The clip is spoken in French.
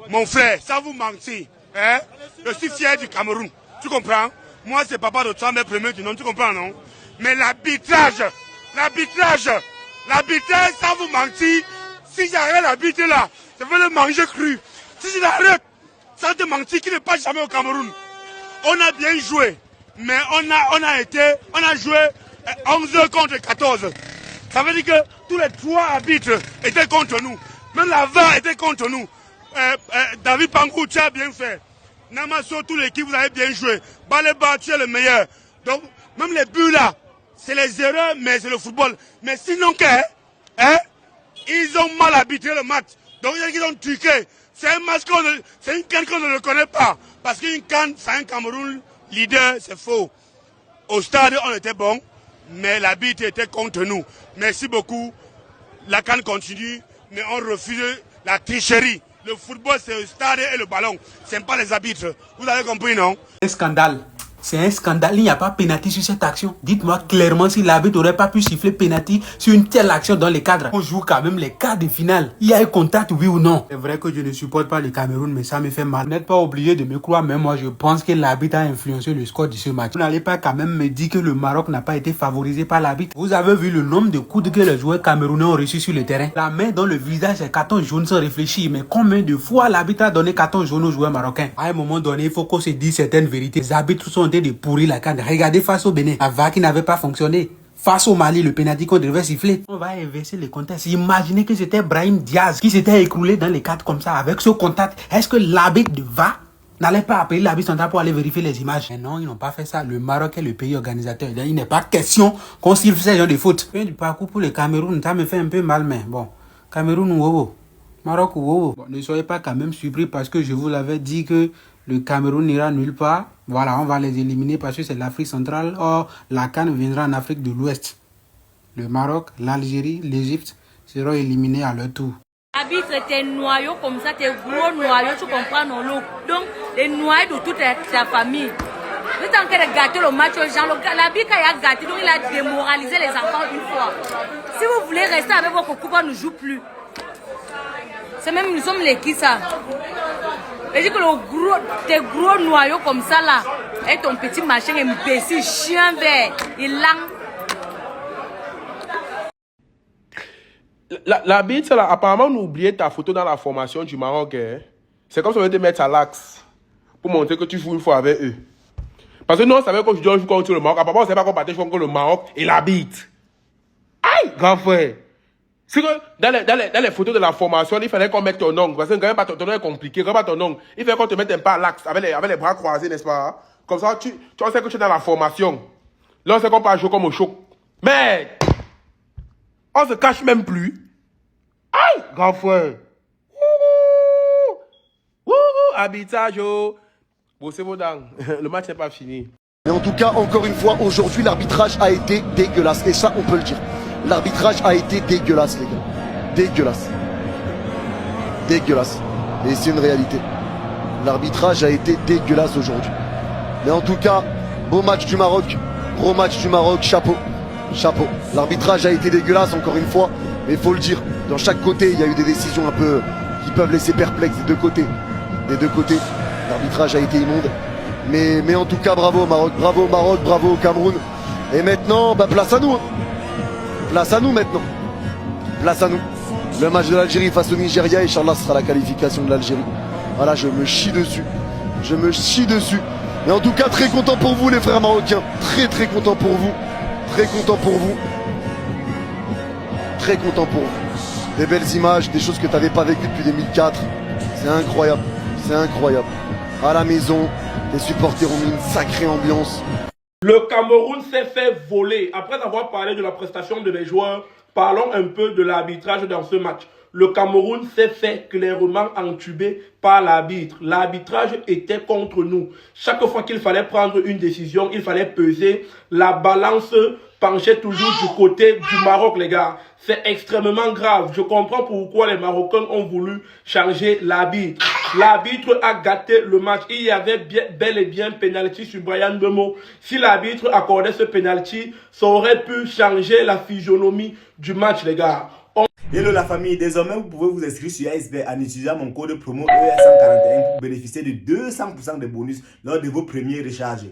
Mon frère, ça vous mentit. Hein? Je suis fier du Cameroun. Tu comprends? Moi, c'est papa de toi, mais premier du nom. Tu comprends, non? Mais l'arbitrage, ça vous mentit. Si j'arrête l'arbitre là, je vais le manger cru. Si je l'arrête, ça te mentit qu'il ne passe jamais au Cameroun. On a bien joué, mais on a joué 11 contre 14. Ça veut dire que tous les 3 arbitres étaient contre nous. Même la VAR était contre nous. David Pangou, tu as bien fait. Namasso, toute l'équipe, vous avez bien joué. Baleba, tu es le meilleur. Donc, même les buts là, c'est les erreurs, mais c'est le football. Mais sinon, ils ont mal arbitré le match. Donc, ils ont truqué. C'est un match c'est une canne qu'on ne le connaît pas. Parce qu'une canne, c'est un Cameroun leader, c'est faux. Au stade, on était bon, mais l'arbitre était contre nous. Merci beaucoup. La canne continue, mais on refuse la tricherie. Le football, c'est le stade et le ballon. Ce n'est pas les arbitres. Vous avez compris, non? Un scandale. C'est un scandale. Il n'y a pas pénalty sur cette action. Dites-moi clairement si l'arbitre n'aurait pas pu siffler pénalty sur une telle action dans les cadres. On joue quand même les quarts de finale. Il y a eu contact, oui ou non? C'est vrai que je ne supporte pas le Cameroun, mais ça me fait mal. Vous n'êtes pas obligé de me croire, mais moi je pense que l'arbitre a influencé le score de ce match. Vous n'allez pas quand même me dire que le Maroc n'a pas été favorisé par l'arbitre. Vous avez vu le nombre de coups que les joueurs camerounais ont reçus sur le terrain. La main dans le visage, c'est carton jaune sans réfléchir. Mais combien de fois l'arbitre a donné carton jaune aux joueurs marocains? À un moment donné, il faut qu'on se dise certaines vérités. Les arbitres sont de pourrir la canne. Regardez face au Bénin, la VAR qui n'avait pas fonctionné. Face au Mali, le pénalty qu'on devait siffler. On va inverser les contextes. Imaginez que c'était Brahim Diaz qui s'était écroulé dans les cadres comme ça avec ce contact. Est-ce que l'arbitre de VAR n'allait pas appeler l'arbitre central pour aller vérifier les images? Mais non, ils n'ont pas fait ça. Le Maroc est le pays organisateur. Il n'est pas question qu'on siffle ces gens de faute. Fin du parcours pour le Cameroun, ça me fait un peu mal, mais bon. Cameroun ou Wowo, Maroc ou Wowo. Bon, ne soyez pas quand même surpris parce que je vous l'avais dit que le Cameroun n'ira nulle part. Voilà, on va les éliminer parce que c'est l'Afrique centrale. Or, la CAN viendra en Afrique de l'Ouest. Le Maroc, l'Algérie, l'Égypte seront éliminés à leur tour. Arbitre, tes noyaux comme ça, tes gros noyaux, tu comprends, non? Donc, les noyaux de toute ta famille. Le temps qu'elle a gâté le match aux gens, l'arbitre a gâté, donc il a démoralisé les enfants une fois. Si vous voulez rester avec vos cocos, on ne joue plus. C'est même, nous sommes les qui ça? Et dit que tes gros noyaux comme ça là, et ton petit machin imbécile, chien vert, il langue. L'arbitre, apparemment, on a oublié ta photo dans la formation du Maroc. Hein. C'est comme si on allait te mettre à l'axe pour montrer que tu joues une fois avec eux. Parce que nous, on savait qu'on joue contre le Maroc. Apparemment, on ne savait pas qu'on battait contre le Maroc et l'arbitre. Aïe, grand frère. C'est que dans les photos de la formation, il fallait qu'on mette ton ongle. Parce que quand même, ton ongle est compliqué. Quand même, ton ongle, il fallait qu'on te mette un pas à l'axe avec les bras croisés, n'est-ce pas? Comme ça, tu sais que tu es dans la formation. Là, on sait qu'on peut jouer comme au choc. Mais, on se cache même plus. Aïe, grand frère. Habitage, bossez vos dents. Le match n'est pas fini. Mais en tout cas, encore une fois, aujourd'hui, l'arbitrage a été dégueulasse. Et ça, on peut le dire. L'arbitrage a été dégueulasse, les gars. Dégueulasse. Dégueulasse. Et c'est une réalité. L'arbitrage a été dégueulasse aujourd'hui. Mais en tout cas, beau match du Maroc. Gros match du Maroc. Chapeau. Chapeau. L'arbitrage a été dégueulasse, encore une fois. Mais il faut le dire. Dans chaque côté, il y a eu des décisions un peu qui peuvent laisser perplexes des deux côtés. Des deux côtés. L'arbitrage a été immonde. Mais en tout cas, bravo Maroc, bravo Cameroun. Et maintenant, bah, place à nous. Hein. Place à nous maintenant. Place à nous. Le match de l'Algérie face au Nigeria, Inch'Allah, sera la qualification de l'Algérie. Voilà, je me chie dessus. Je me chie dessus. Mais en tout cas, très content pour vous les frères marocains. Très content pour vous. Très content pour vous. Très content pour vous. Des belles images, des choses que tu n'avais pas vécues depuis 2004. C'est incroyable. C'est incroyable. À la maison, les supporters ont mis une sacrée ambiance. Le Cameroun s'est fait voler. Après avoir parlé de la prestation de mes joueurs, parlons un peu de l'arbitrage dans ce match. Le Cameroun s'est fait clairement entuber par l'arbitre. L'arbitrage était contre nous. Chaque fois qu'il fallait prendre une décision, il fallait peser. La balance penchait toujours du côté du Maroc, les gars. C'est extrêmement grave. Je comprends pourquoi les Marocains ont voulu changer l'arbitre. L'arbitre a gâté le match. Il y avait bel et bien penalty sur Bryan Mbeumo. Si l'arbitre accordait ce penalty, ça aurait pu changer la physionomie du match, les gars. Hello la famille, désormais vous pouvez vous inscrire sur ASB en utilisant mon code promo ES141 pour bénéficier de 200% de bonus lors de vos premiers recharges.